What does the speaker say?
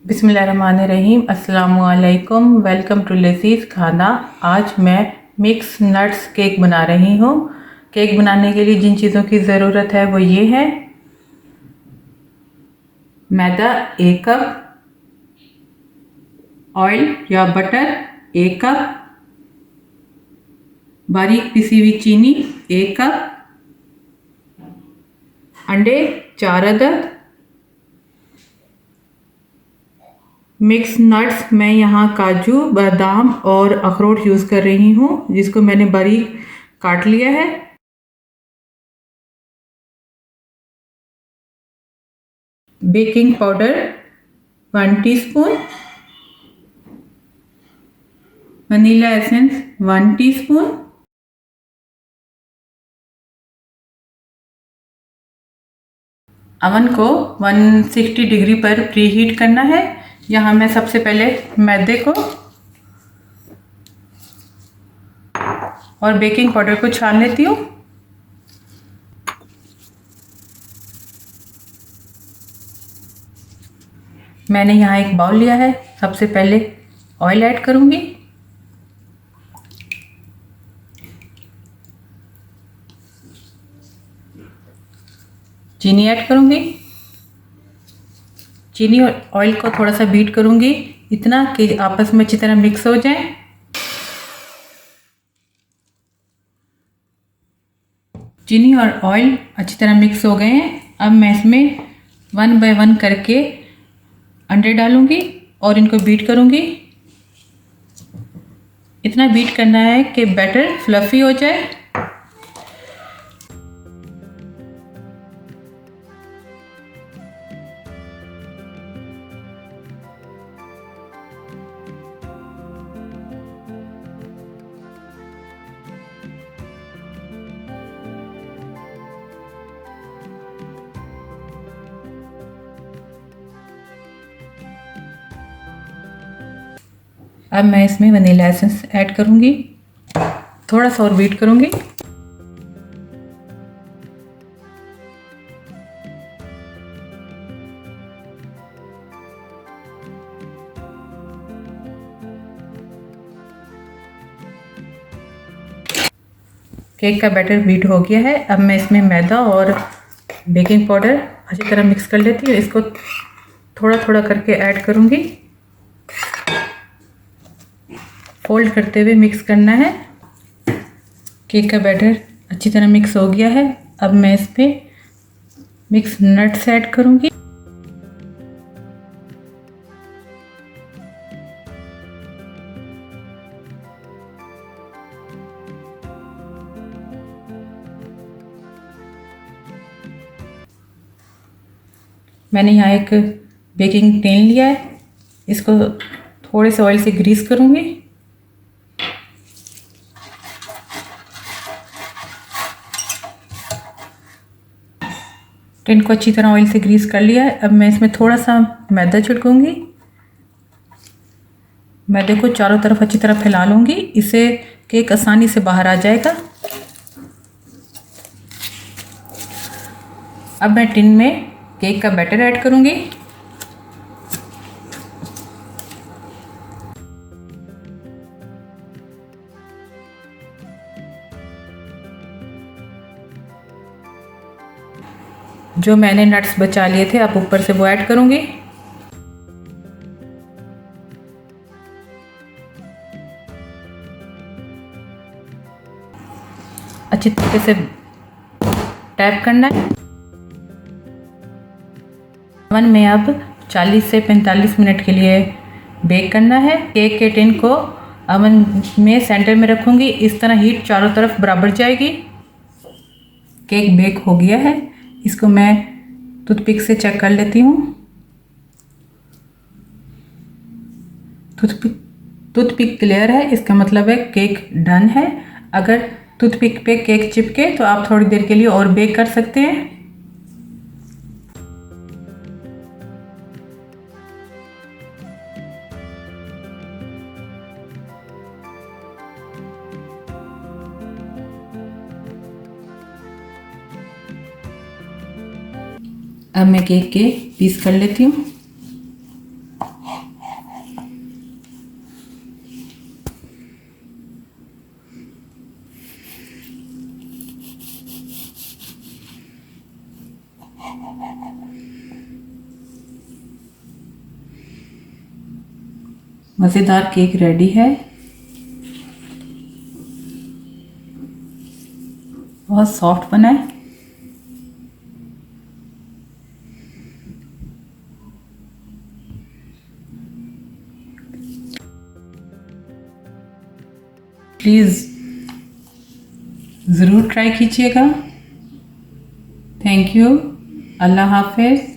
बिस्मिल्लाहिर्रहमानिर्रहीम। अस्सलामुअलैकुम। Welcome to लजीज़ खाना। आज मैं मिक्स नट्स केक बना रही हूँ। केक बनाने के लिए जिन चीज़ों की ज़रूरत है वो ये है: मैदा 1 कप, ऑयल या बटर 1 कप, बारीक पिसी हुई चीनी 1 कप, अंडे 4 अदद। मिक्स नट्स मैं यहाँ काजू, बादाम और अखरोट यूज़ कर रही हूँ, जिसको मैंने बारीक काट लिया है। Baking powder 1 teaspoon, vanilla essence 1 teaspoon, oven को 160 डिग्री पर प्रीहीट करना है। यहाँ मैं सबसे पहले मैदे को और बेकिंग पाउडर को छान लेती हूँ। मैंने यहाँ एक बाउल लिया है। सबसे पहले ऑयल ऐड करूँगी, चीनी ऐड करूँगी। चीनी और ऑयल को थोड़ा सा बीट करूँगी, इतना कि आपस में अच्छी तरह मिक्स हो जाए। चीनी और ऑयल अच्छी तरह मिक्स हो गए हैं। अब मैं इसमें 1 बाय 1 करके अंडे डालूंगी और इनको बीट करूँगी। इतना बीट करना है कि बैटर फ्लफ़ी हो जाए। अब मैं इसमें वनीला एसेंस ऐड करूँगी, थोड़ा सा और बीट करूँगी। केक का बैटर बीट हो गया है। अब मैं इसमें मैदा और बेकिंग पाउडर अच्छी तरह मिक्स कर लेती हूँ। इसको थोड़ा थोड़ा करके ऐड करूँगी, फोल्ड करते हुए मिक्स करना है। केक का बैटर अच्छी तरह मिक्स हो गया है। अब मैं इस पर मिक्स नट्स ऐड करूँगी। मैंने यहाँ एक बेकिंग टिन लिया है, इसको थोड़े से ऑयल से ग्रीस करूँगी। टिन को अच्छी तरह ऑयल से ग्रीस कर लिया है। अब मैं इसमें थोड़ा सा मैदा छिड़कूंगी। मैदे को चारों तरफ अच्छी तरह फैला लूँगी, इससे केक आसानी से बाहर आ जाएगा। अब मैं टिन में केक का बैटर ऐड करूँगी। जो मैंने नट्स बचा लिए थे, अब ऊपर से वो ऐड करूँगी। अच्छी तरीके से टैप करना है। ओवन में अब 40 से 45 मिनट के लिए बेक करना है। केक के टिन को ओवन में सेंटर में रखूँगी, इस तरह हीट चारों तरफ बराबर जाएगी। केक बेक हो गया है। इसको मैं टूथपिक से चेक कर लेती हूँ। टूथपिक क्लियर है, इसका मतलब है केक डन है। अगर टूथपिक पे केक चिपके तो आप थोड़ी देर के लिए और बेक कर सकते हैं। अब मैं केक के पीस कर लेती हूँ। मज़ेदार केक रेडी है। बहुत सॉफ्ट बना है। प्लीज़ ज़रूर ट्राई कीजिएगा। Thank you. अल्लाह हाफ़िज़।